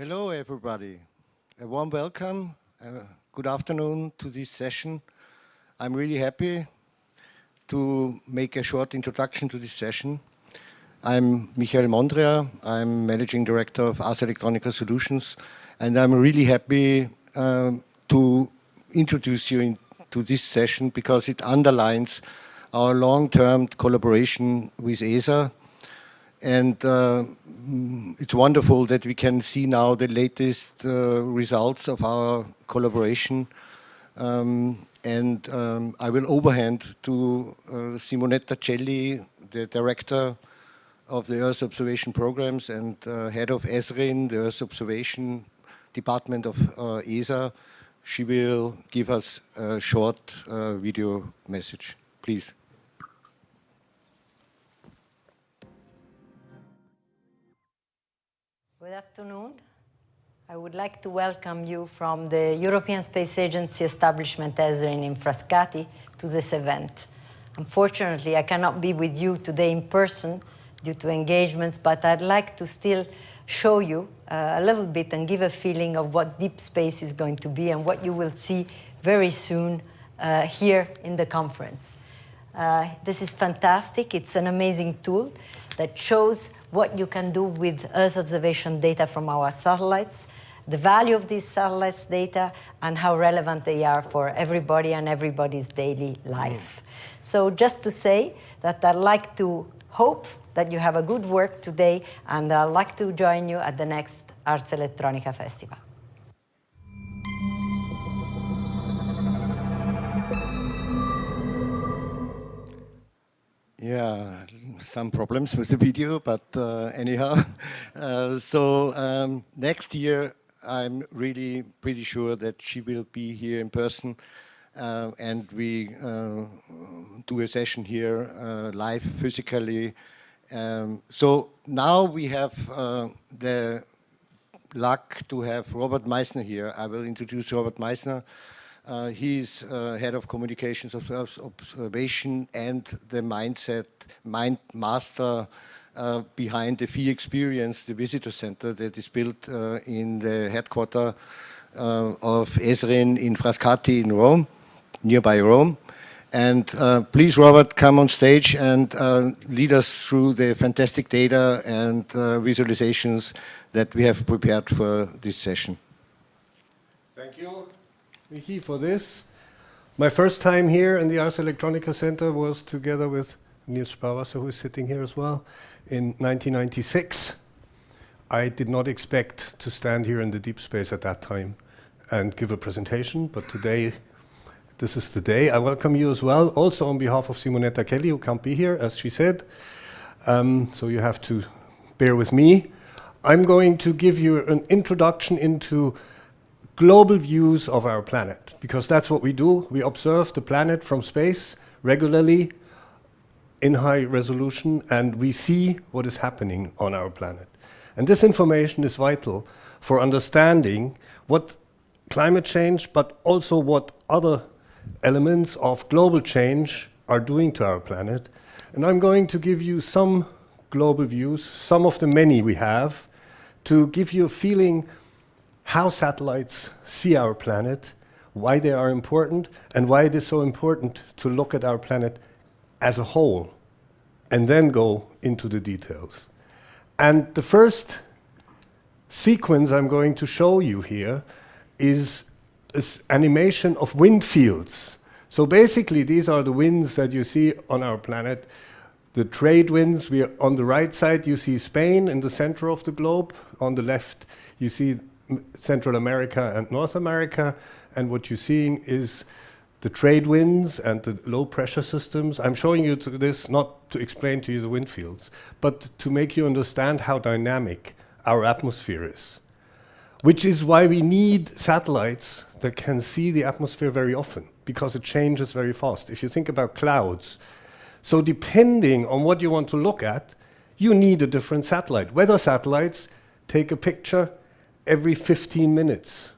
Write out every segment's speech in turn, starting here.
Hello, everybody. A warm welcome. Good afternoon to this session. I'm really happy to make a short introduction to this session. I'm Mondria. I'm Managing Director of Electronica Solutions, and I'm really happy to introduce you to this session because it underlines our long-term collaboration with ESA. And it's wonderful that we can see now the latest results of our collaboration. I will overhand to Simonetta Cheli, the Director of the Earth Observation Programs and Head of ESRIN, the Earth Observation Department of ESA. She will give us a short video message. Please. Good afternoon. I would like to welcome you from the European Space Agency establishment ESRIN in Frascati to this event. Unfortunately, I cannot be with you today in person due to engagements, but I'd like to still show you a little bit and give a feeling of what deep space is going to be and what you will see very soon here in the conference. This is fantastic. It's an amazing tool that shows what you can do with Earth observation data from our satellites, the value of these satellites' data, and how relevant they are for everybody and everybody's daily life. So just to say that I'd like to hope that you have a good work today, and I'd like to join you at the next Arts Electronica Festival. Yeah, some problems with the video, but anyhow. Next year, I'm really pretty sure that she will be here in person and we do a session here live physically. So now we have the luck to have Robert Meissner here. I will introduce Robert Meissner. He's head of communications of Earth observation and the mind master behind the FEE experience, the visitor center that is built in the headquarters of ESRIN in Frascati in Rome, nearby Rome. And please, Robert, come on stage and lead us through the fantastic data and visualizations that we have prepared for this session. Thank you, Michi, for this. My first time here in the Ars Electronica Center was together with Niels Supervisor, who is sitting here as well, in 1996. I did not expect to stand here in the deep space at that time and give a presentation, but today, this is the day. I welcome you as well, also on behalf of Simonetta Cheli, who can't be here, as she said. So you have to bear with me. I'm going to give you an introduction into global views of our planet, because that's what we do. We observe the planet from space regularly in high resolution, and we see what is happening on our planet. And this information is vital for understanding what climate change, but also what other elements of global change are doing to our planet. And I'm going to give you some global views, some of the many we have, to give you a feeling how satellites see our planet, why they are important, and why it is so important to look at our planet as a whole, and then go into the details. And the first sequence I'm going to show you here is this animation of wind fields. So basically, these are the winds that you see on our planet. The trade winds, on the right side, you see Spain in the center of the globe. On the left, you see Central America and North America, and what you're seeing is the trade winds and the low pressure systems. I'm showing you this not to explain to you the wind fields, but to make you understand how dynamic our atmosphere is, which is why we need satellites that can see the atmosphere very often, because it changes very fast. If you think about clouds, so depending on what you want to look at, you need a different satellite. Weather satellites take a picture every 15 minutes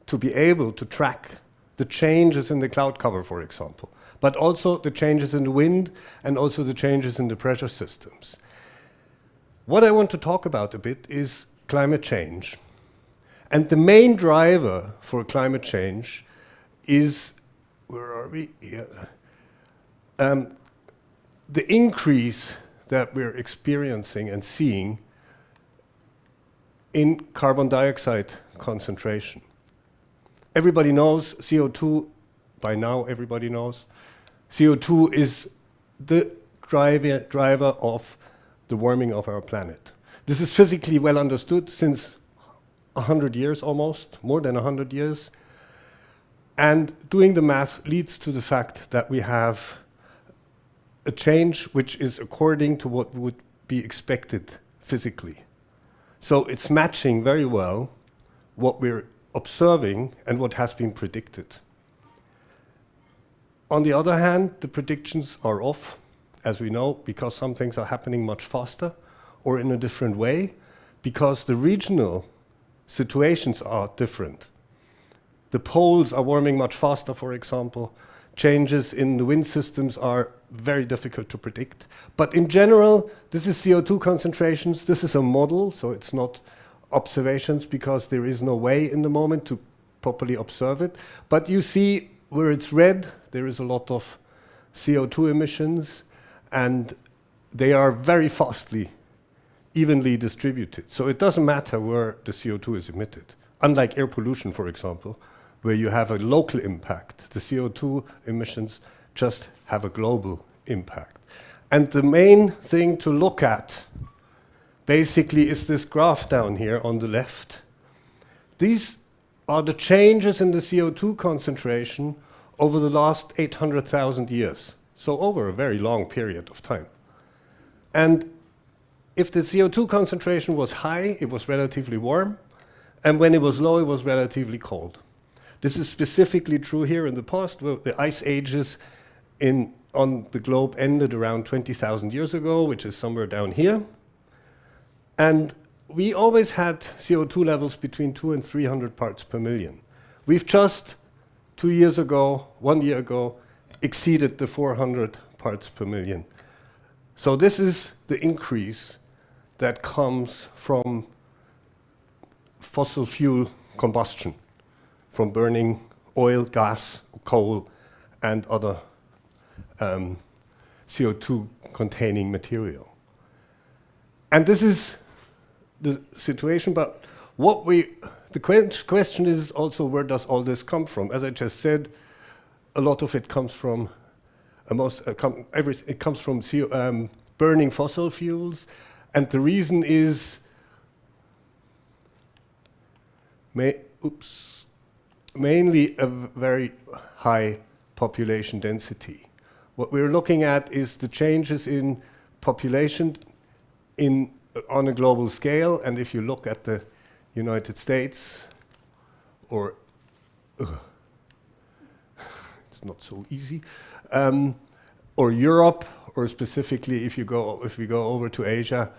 to be able to track the changes in the cloud cover, for example, but also the changes in the wind and also the changes in the pressure systems. What I want to talk about a bit is climate change. And the main driver for climate change is, where are we? Here. The increase that we're experiencing and seeing in carbon dioxide concentration. Everybody knows CO2, by now everybody knows, CO2 is the driver of the warming of our planet. This is physically well understood since 100 years almost, more than 100 years. And doing the math leads to the fact that we have a change which is according to what would be expected physically. So it's matching very well what we're observing and what has been predicted. On the other hand, the predictions are off, as we know, because some things are happening much faster or in a different way, because the regional situations are different. The poles are warming much faster, for example. Changes in the wind systems are very difficult to predict. But in general, this is CO2 concentrations. This is a model, so it's not observations because there is no way in the moment to properly observe it. But you see where it's red, there is a lot of CO2 emissions, and they are very fastly, evenly distributed. So it doesn't matter where the CO2 is emitted. Unlike air pollution, for example, where you have a local impact, the CO2 emissions just have a global impact. And the main thing to look at basically is this graph down here on the left. These are the changes in the CO2 concentration over the last 800,000 years, so over a very long period of time. And if the CO2 concentration was high, it was relatively warm, and when it was low, it was relatively cold. This is specifically true here in the past, where the ice ages on the globe ended around 20,000 years ago, which is somewhere down here. And we always had CO2 levels between 200 and 300 parts per million. We've just 1 year ago, exceeded the 400 parts per million. So this is the increase that comes from fossil fuel combustion, from burning oil, gas, coal, and other CO2-containing material. And this is the situation, but the question is also, where does all this come from? As I just said, a lot of it comes from it comes from burning fossil fuels, and the reason is mainly a very high population density. What we're looking at is the changes in population on a global scale, and if you look at the United States, or it's not so easy, or Europe, or specifically if we go over to Asia,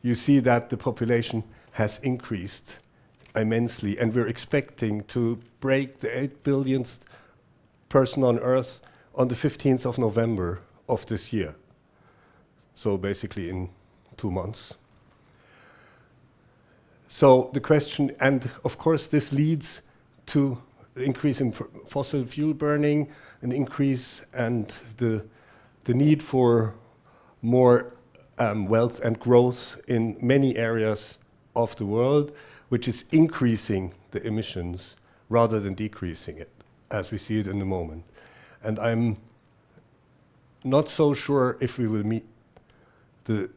you see that the population has increased immensely, and we're expecting to break the 8 billionth person on Earth on the 15th of November of this year. So basically in 2 months. So the question, and of course this leads to the increase in fossil fuel burning, an increase and the need for more wealth and growth in many areas of the world, which is increasing the emissions rather than decreasing it, as we see it in the moment. And I'm not so sure if we will meet the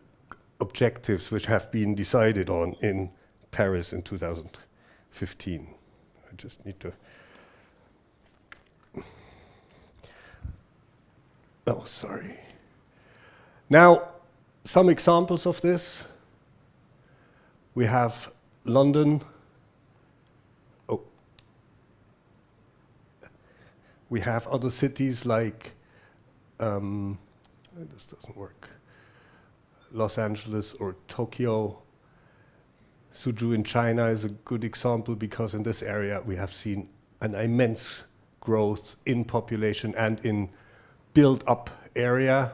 objectives which have been decided on in Paris in 2015. I just need to... Oh, sorry. Now, some examples of this. We have London. Oh. We have other cities like, this doesn't work, Los Angeles or Tokyo. Suzhou in China is a good example because in this area we have seen an immense growth in population and in built-up area.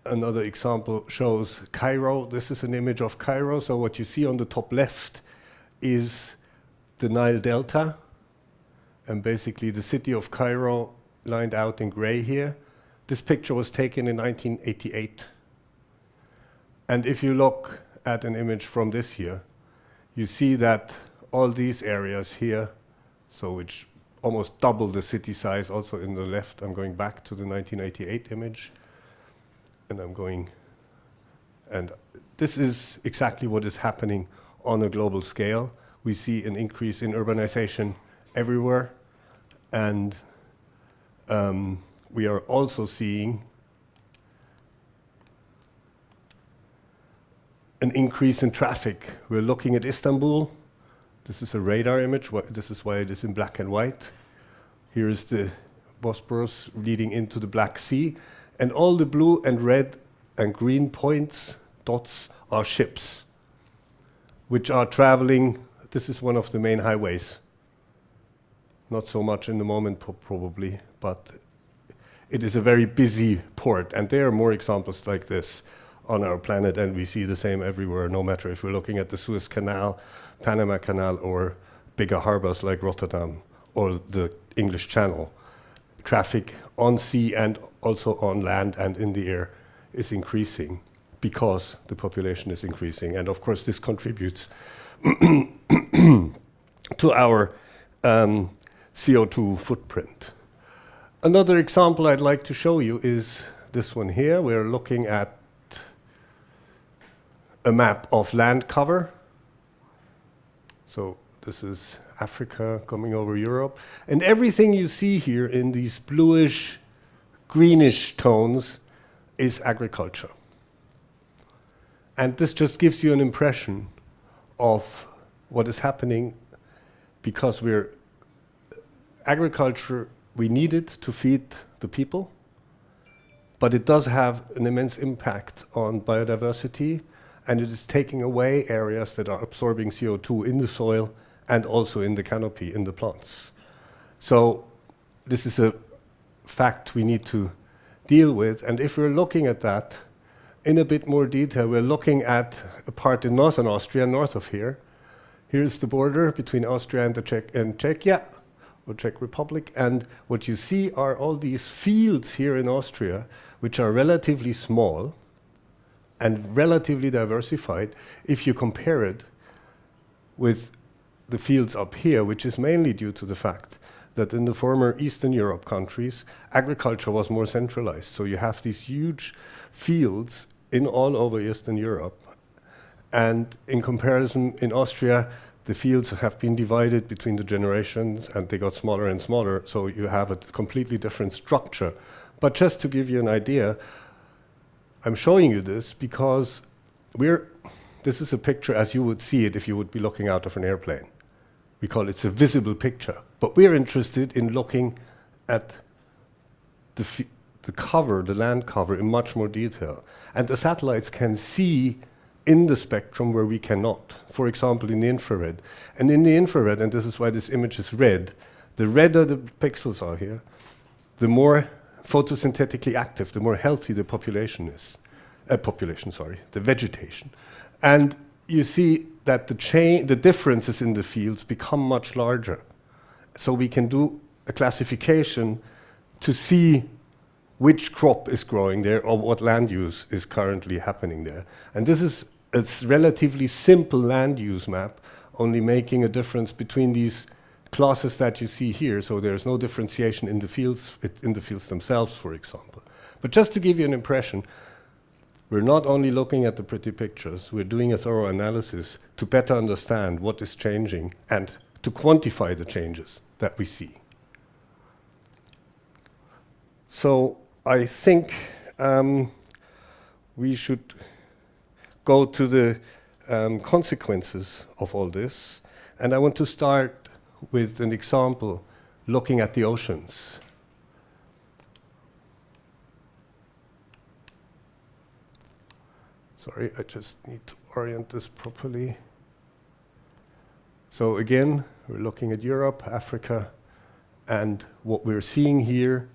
another example shows Cairo. This is an image of Cairo. So what you see on the top left is the Nile Delta, and basically the city of Cairo lined out in gray here. This picture was taken in 1988. And if you look at an image from this year, you see that all these areas here, so which almost double the city size, also in the left, I'm going back to the 1988 image, and and this is exactly what is happening on a global scale. We see an increase in urbanization everywhere, and we are also seeing an increase in traffic. We're looking at Istanbul. This is a radar image. This is why it is in black and white. Here is the Bosporus leading into the Black Sea. And all the blue and red and green points, dots, are ships, which are traveling. This is one of the main highways. Not so much in the moment, probably, but it is a very busy port. And there are more examples like this on our planet, and we see the same everywhere, no matter if we're looking at the Suez Canal, Panama Canal, or bigger harbors like Rotterdam or the English Channel. Traffic on sea and also on land and in the air is increasing because the population is increasing. And of course, this contributes to our CO2 footprint. Another example I'd like to show you is this one here. We're looking at a map of land cover. So this is Africa coming over Europe. And everything you see here in these bluish, greenish tones is agriculture. And this just gives you an impression of what is happening, because agriculture, we need it to feed the people, but it does have an immense impact on biodiversity, and it is taking away areas that are absorbing CO2 in the soil and also in the canopy, in the plants. So this is a fact we need to deal with. And if we're looking at that in a bit more detail, we're looking at a part in northern Austria, north of here. Here's the border between Austria and Czechia, or Czech Republic. And what you see are all these fields here in Austria, which are relatively small and relatively diversified if you compare it with the fields up here, which is mainly due to the fact that in the former Eastern Europe countries, agriculture was more centralized. So you have these huge fields in all over Eastern Europe. And in comparison, in Austria, the fields have been divided between the generations, and they got smaller and smaller, so you have a completely different structure. But just to give you an idea, I'm showing you this because this is a picture as you would see it if you would be looking out of an airplane. We call it a visible picture. But we're interested in looking at the cover, the land cover, in much more detail. And the satellites can see in the spectrum where we cannot. For example, in the infrared. And in the infrared, and this is why this image is red, the redder the pixels are here, the more photosynthetically active, the more healthy the population is. The vegetation. And you see that the differences in the fields become much larger. So we can do a classification to see which crop is growing there or what land use is currently happening there. And this is a relatively simple land use map, only making a difference between these classes that you see here. So there's no differentiation in the fields themselves, for example. But just to give you an impression, we're not only looking at the pretty pictures, we're doing a thorough analysis to better understand what is changing and to quantify the changes that we see. So I think we should go to the consequences of all this. And I want to start with an example looking at the oceans. Sorry, I just need to orient this properly. So again, we're looking at Europe, Africa, and what we're seeing here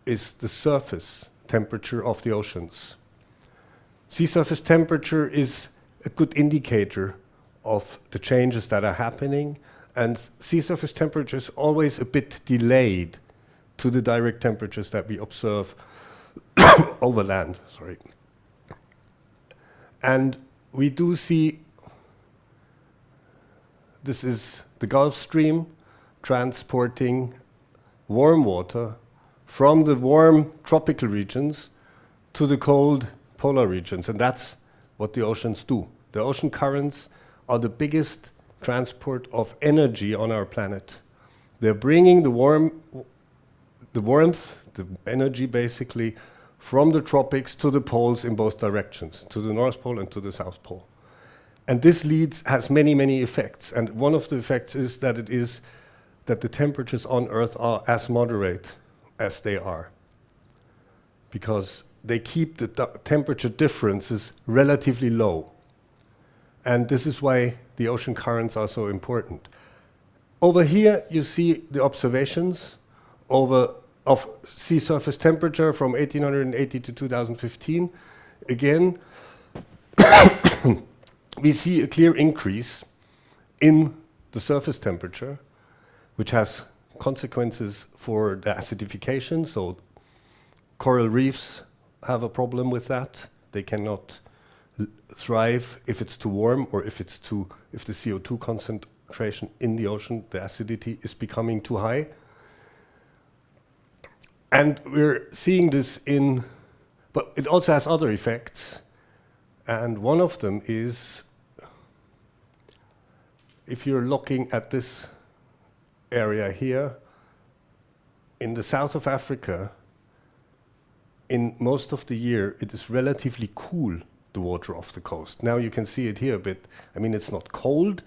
is the surface temperature of the oceans. Sea surface temperature is a good indicator of the changes that are happening, and sea surface temperature is always a bit delayed to the direct temperatures that we observe over land. Sorry. And we do see, this is the Gulf Stream transporting warm water from the warm tropical regions to the cold polar regions, and that's what the oceans do. The ocean currents are the biggest transport of energy on our planet. They're bringing the warmth, the energy basically, from the tropics to the poles in both directions, to the North Pole and to the South Pole. And this has many, many effects. And one of the effects is that the temperatures on Earth are as moderate as they are, because they keep the temperature differences relatively low. And this is why the ocean currents are so important. Over here, you see the observations of sea surface temperature from 1880 to 2015. Again, we see a clear increase in the surface temperature, which has consequences for the acidification. So coral reefs have a problem with that. They cannot thrive if it's too warm, or if the CO2 concentration in the ocean, the acidity, is becoming too high. And we're seeing this but it also has other effects. And one of them is, if you're looking at this area here, in the south of Africa, in most of the year, it is relatively cool, the water off the coast. Now you can see it here a bit. I mean, it's not cold,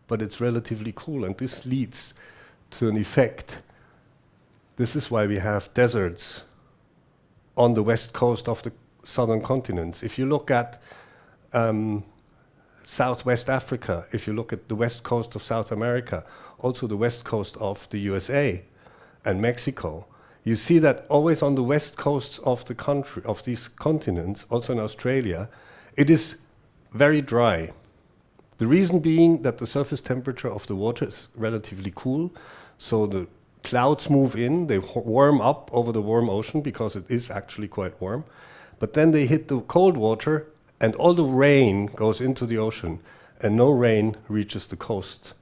but it's relatively cool, and this leads to an effect. This is why we have deserts on the west coast of the southern continents. If you look at Southwest Africa, if you look at the west coast of South America, also the west coast of the USA and Mexico, you see that always on the west coasts of the country, of these continents, also in Australia, it is very dry. The reason being that the surface temperature of the water is relatively cool, so the clouds move in, they warm up over the warm ocean because it is actually quite warm, but then they hit the cold water and all the rain goes into the ocean and no rain reaches the coast.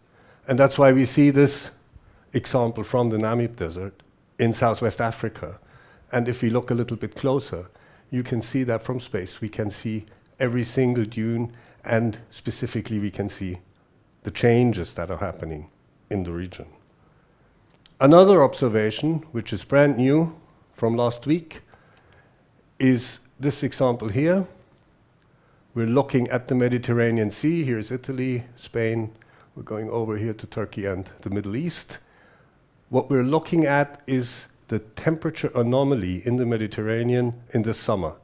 And that's why we see this example from the Namib Desert in Southwest Africa. And if we look a little bit closer, you can see that from space. We can see every single dune, and specifically we can see the changes that are happening in the region. Another observation, which is brand new from last week, is this example here. We're looking at the Mediterranean Sea. Here's Italy, Spain. We're going over here to Turkey and the Middle East. What we're looking at is the temperature anomaly in the Mediterranean in the summer.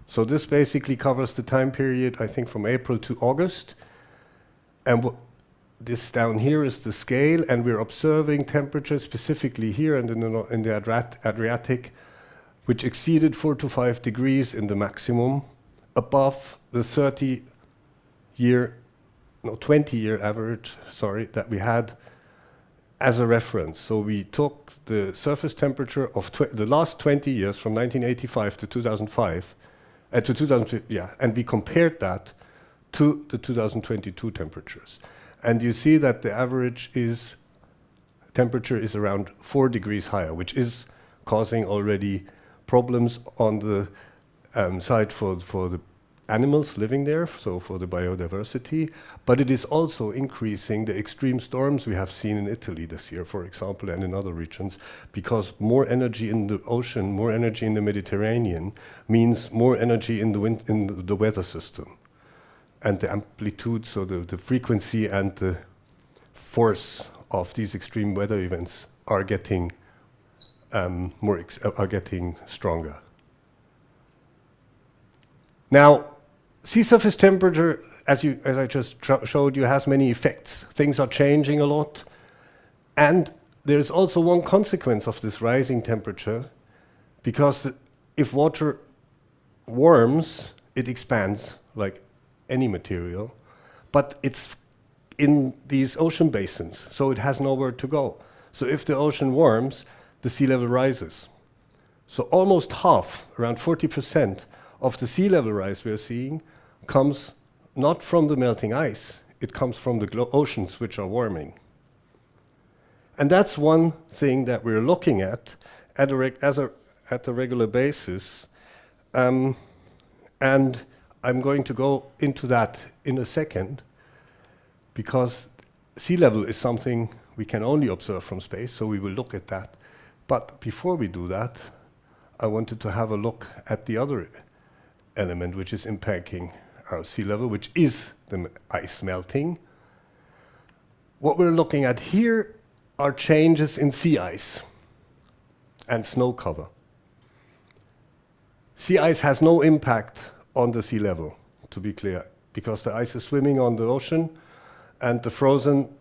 So this basically covers the time period, I think, from April to August. And this down here is the scale, and we're observing temperatures specifically here and in the Adriatic, which exceeded 4 to 5 degrees in the maximum, above the 20-year average, that we had as a reference. So we took the surface temperature of the last 20 years, from 1985 to 2005, and we compared that to the 2022 temperatures. And you see that the average temperature is around 4 degrees higher, which is causing already problems on the side for the animals living there, so for the biodiversity, but it is also increasing the extreme storms we have seen in Italy this year, for example, and in other regions, because more energy in the ocean, more energy in the Mediterranean, means more energy in the weather system. And the amplitude, so the frequency and the force of these extreme weather events are getting stronger. Now, sea surface temperature, as I just showed you, has many effects. Things are changing a lot, and there's also one consequence of this rising temperature, because if water warms, it expands like any material, but it's in these ocean basins, so it has nowhere to go. So if the ocean warms, the sea level rises. So almost half, around 40% of the sea level rise we are seeing comes not from the melting ice, it comes from the oceans which are warming. And that's one thing that we're looking at a regular basis. And I'm going to go into that in a second, because sea level is something we can only observe from space, so we will look at that. But before we do that, I wanted to have a look at the other element which is impacting our sea level, which is the ice melting. What we're looking at here are changes in sea ice and snow cover. Sea ice has no impact on the sea level, to be clear, because the ice is swimming on the ocean and the frozen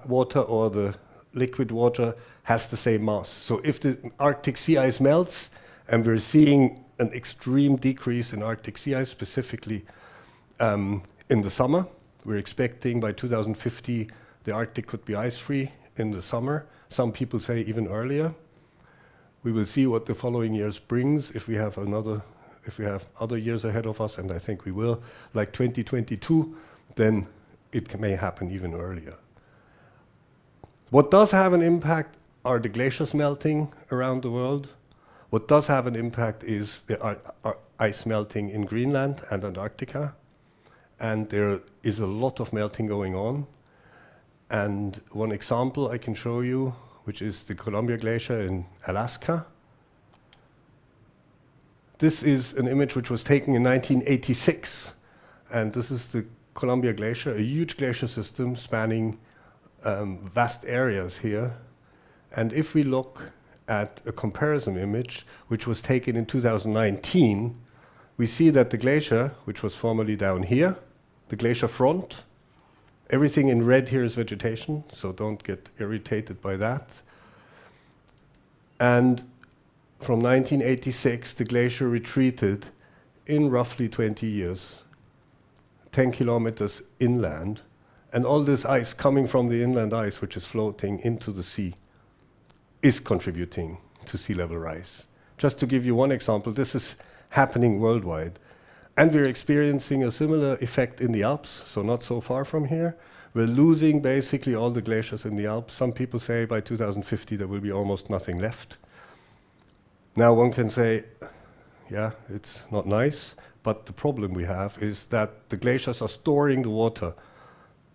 water or the liquid water has the same mass. So if the Arctic sea ice melts, and we're seeing an extreme decrease in Arctic sea ice, specifically in the summer, we're expecting by 2050 the Arctic could be ice-free in the summer. Some people say even earlier. We will see what the following years brings if we have other years ahead of us, and I think we will, like 2022, then it may happen even earlier. What does have an impact are the glaciers melting around the world. What does have an impact is the ice melting in Greenland and Antarctica, and there is a lot of melting going on. And one example I can show you, which is the Columbia Glacier in Alaska. This is an image which was taken in 1986, and this is the Columbia Glacier, a huge glacier system spanning vast areas here. And if we look at a comparison image, which was taken in 2019, we see that the glacier, which was formerly down here, the glacier front, everything in red here is vegetation, so don't get irritated by that. And from 1986, the glacier retreated in roughly 20 years, 10 kilometers inland, and all this ice coming from the inland ice, which is floating into the sea, is contributing to sea level rise. Just to give you one example, this is happening worldwide. And we're experiencing a similar effect in the Alps, so not so far from here. We're losing basically all the glaciers in the Alps. Some people say by 2050 there will be almost nothing left. Now one can say, yeah, it's not nice, but the problem we have is that the glaciers are storing the water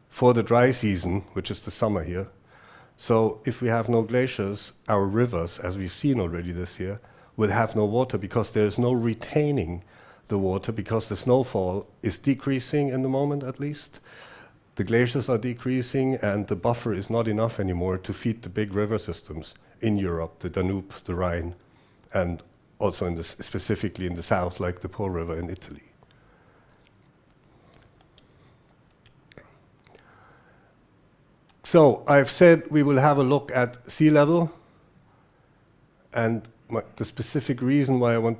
for the dry season, which is the summer here. So if we have no glaciers, our rivers, as we've seen already this year, will have no water because there's no retaining the water, because the snowfall is decreasing in the moment at least. The glaciers are decreasing and the buffer is not enough anymore to feed the big river systems in Europe, the Danube, the Rhine, and also in specifically in the south, like the Po River in Italy. So I've said we will have a look at sea level, and the specific reason why I want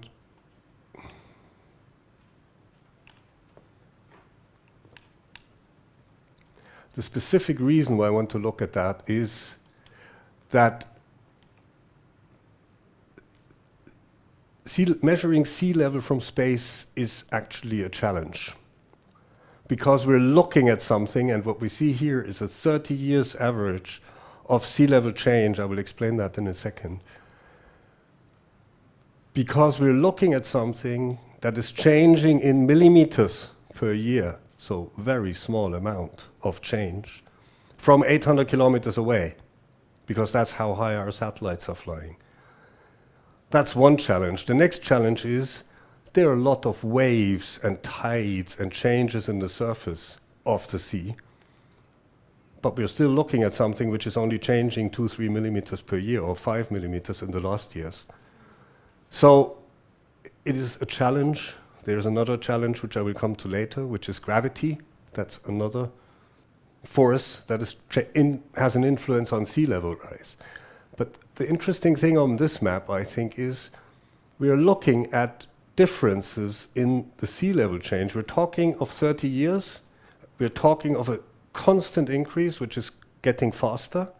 to look at that is that measuring sea level from space is actually a challenge, because we're looking at something, and what we see here is a 30 years average of sea level change. I will explain that in a second. Because we're looking at something that is changing in millimeters per year, so very small amount of change, from 800 kilometers away, because that's how high our satellites are flying. That's one challenge. The next challenge is there are a lot of waves and tides and changes in the surface of the sea, but we're still looking at something which is only changing 2-3 millimeters per year, or 5 millimeters in the last years. So it is a challenge. There's another challenge which I will come to later, which is gravity. That's another force that has an influence on sea level rise. But the interesting thing on this map, I think, is we are looking at differences in the sea level change. We're talking of 30 years. We're talking of a constant increase, which is getting faster.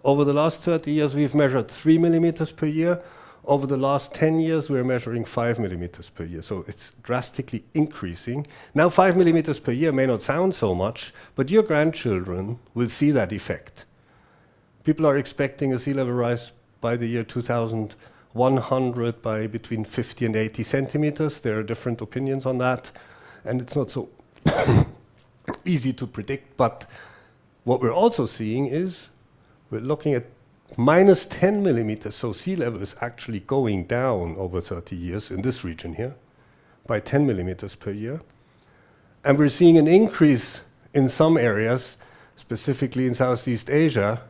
Over the last 30 years, we've measured 3 millimeters per year. Over the last 10 years, we're measuring 5 millimeters per year. So it's drastically increasing. Now, 5 millimeters per year may not sound so much, but your grandchildren will see that effect. People are expecting a sea level rise by the year 2100 by between 50 and 80 centimeters. There are different opinions on that, and it's not so easy to predict. But what we're also seeing is we're looking at minus 10 millimeters, so sea level is actually going down over 30 years in this region here by 10 millimeters per year. And we're seeing an increase in some areas, specifically in Southeast Asia,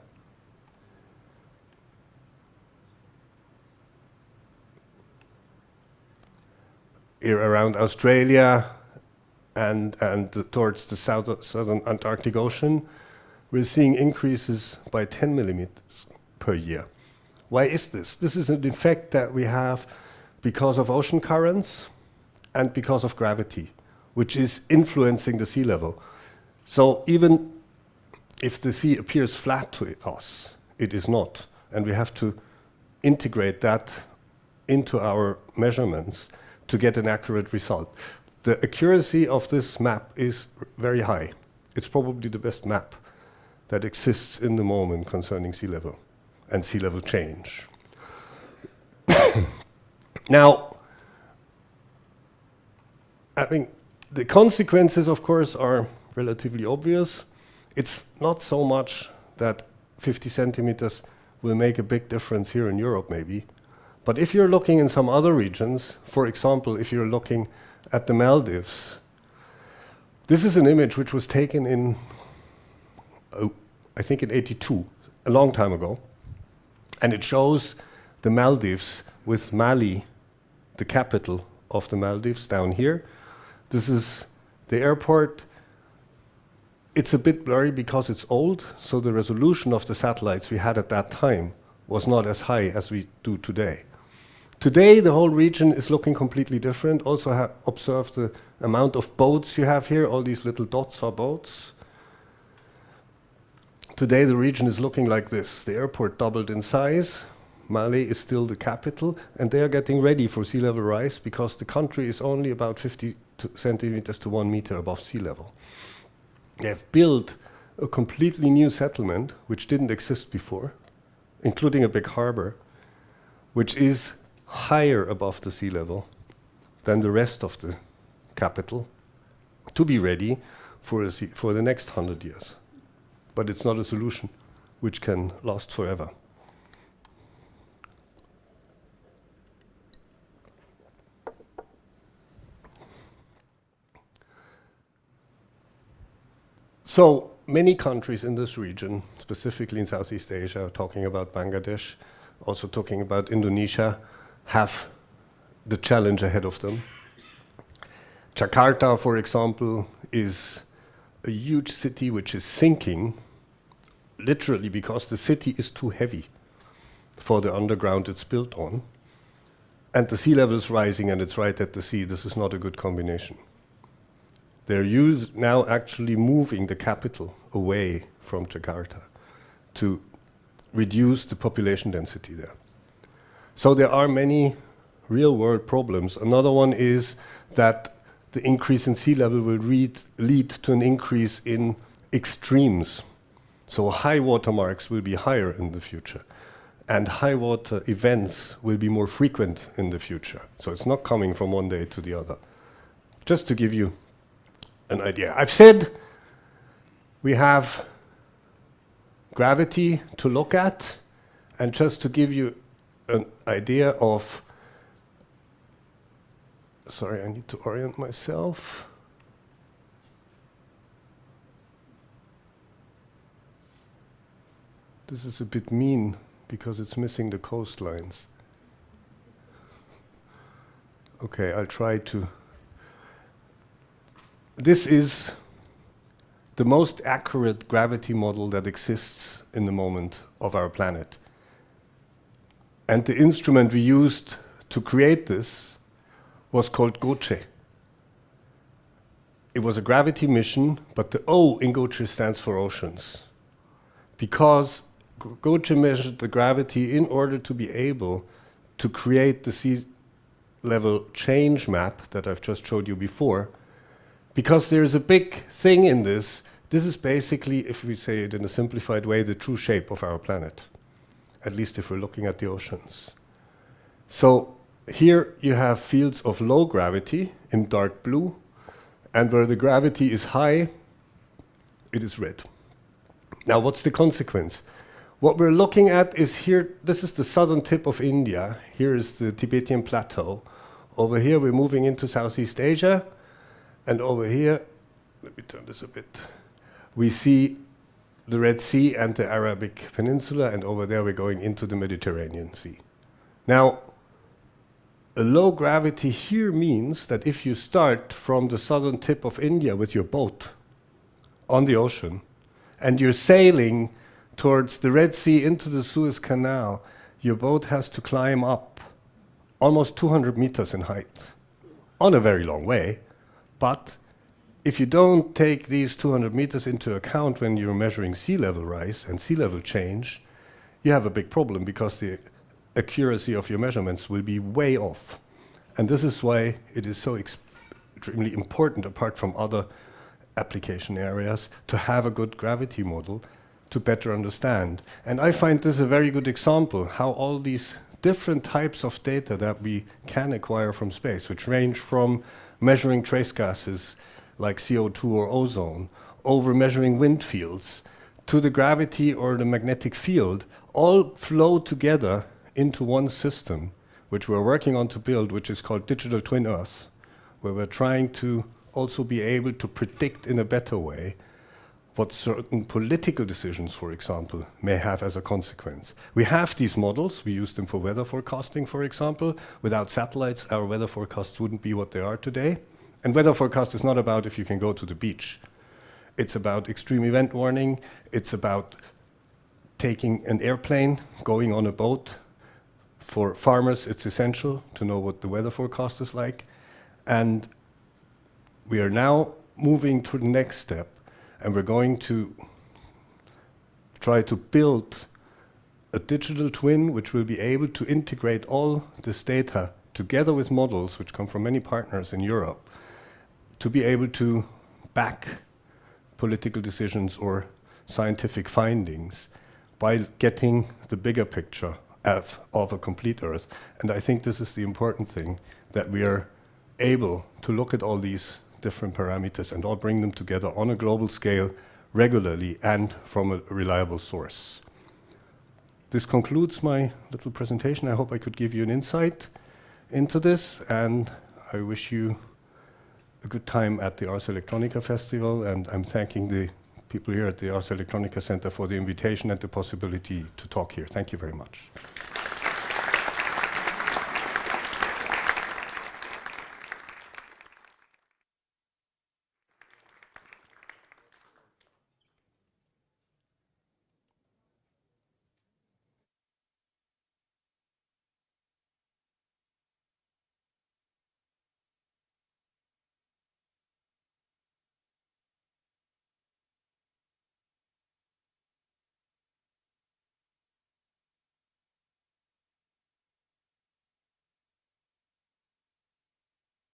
here around Australia and towards the southern Antarctic Ocean. We're seeing increases by 10 millimeters per year. Why is this? This is an effect that we have because of ocean currents and because of gravity, which is influencing the sea level. So even if the sea appears flat to us, it is not. And we have to integrate that into our measurements to get an accurate result. The accuracy of this map is very high. It's probably the best map that exists in the moment concerning sea level and sea level change. Now, I think the consequences, of course, are relatively obvious. It's not so much that 50 centimeters will make a big difference here in Europe, maybe. But if you're looking in some other regions, for example, if you're looking at the Maldives, this is an image which was taken in I think in '82, a long time ago. And it shows the Maldives with Mali, the capital of the Maldives, down here. This is the airport. It's a bit blurry because it's old, so the resolution of the satellites we had at that time was not as high as we do today. Today, the whole region is looking completely different. Also observe the amount of boats you have here. All these little dots are boats. Today, the region is looking like this. The airport doubled in size. Mali is still the capital, and they are getting ready for sea level rise because the country is only about 50 centimeters to 1 meter above sea level. They have built a completely new settlement, which didn't exist before, including a big harbor, which is higher above the sea level than the rest of the capital, to be ready for the next 100 years. But it's not a solution which can last forever. So many countries in this region, specifically in Southeast Asia, talking about Bangladesh, also talking about Indonesia, have the challenge ahead of them. Jakarta, for example, is a huge city which is sinking, literally because the city is too heavy for the underground it's built on. And the sea level is rising and it's right at the sea. This is not a good combination. They're now actually moving the capital away from Jakarta to reduce the population density there. So there are many real-world problems. Another one is that the increase in sea level will lead to an increase in extremes. So high water marks will be higher in the future, and high water events will be more frequent in the future. So it's not coming from one day to the other. Just to give you an idea. I've said we have gravity to look at, and just to give you an idea of, sorry, I need to orient myself. This is a bit mean because it's missing the coastlines. Okay, I'll try to. This is the most accurate gravity model that exists in the moment of our planet. And the instrument we used to create this was called GOCHE. It was a gravity mission, but the O in GOCHE stands for oceans. Because GOCHE measured the gravity in order to be able to create the sea level change map that I've just showed you before. Because there's a big thing in this. This is basically, if we say it in a simplified way, the true shape of our planet, at least if we're looking at the oceans. So here you have fields of low gravity in dark blue, and where the gravity is high, it is red. Now, what's the consequence? What we're looking at is here, this is the southern tip of India. Here is the Tibetan plateau. Over here, we're moving into Southeast Asia. And over here, let me turn this a bit. We see the Red Sea and the Arabic Peninsula, and over there, we're going into the Mediterranean Sea. Now, a low gravity here means that if you start from the southern tip of India with your boat on the ocean, and you're sailing towards the Red Sea into the Suez Canal, your boat has to climb up almost 200 meters in height, on a very long way. But if you don't take these 200 meters into account when you're measuring sea level rise and sea level change, you have a big problem, because the accuracy of your measurements will be way off. And this is why it is so extremely important, apart from other application areas, to have a good gravity model to better understand. And I find this a very good example, how all these different types of data that we can acquire from space, which range from measuring trace gases like CO2 or ozone, over measuring wind fields, to the gravity or the magnetic field, all flow together into one system, which we're working on to build, which is called Digital Twin Earth, where we're trying to also be able to predict in a better way what certain political decisions, for example, may have as a consequence. We have these models. We use them for weather forecasting, for example. Without satellites, our weather forecasts wouldn't be what they are today. And weather forecast is not about if you can go to the beach. It's about extreme event warning. It's about taking an airplane, going on a boat. For farmers, it's essential to know what the weather forecast is like. And we are now moving to the next step, and we're going to try to build a digital twin which will be able to integrate all this data together with models which come from many partners in Europe, to be able to back political decisions or scientific findings by getting the bigger picture of a complete Earth. And I think this is the important thing, that we are able to look at all these different parameters and all bring them together on a global scale regularly and from a reliable source. This concludes my little presentation. I hope I could give you an insight into this, and I wish you a good time at the Ars Electronica Festival, and I'm thanking the people here at the Ars Electronica Center for the invitation and the possibility to talk here. Thank you very much.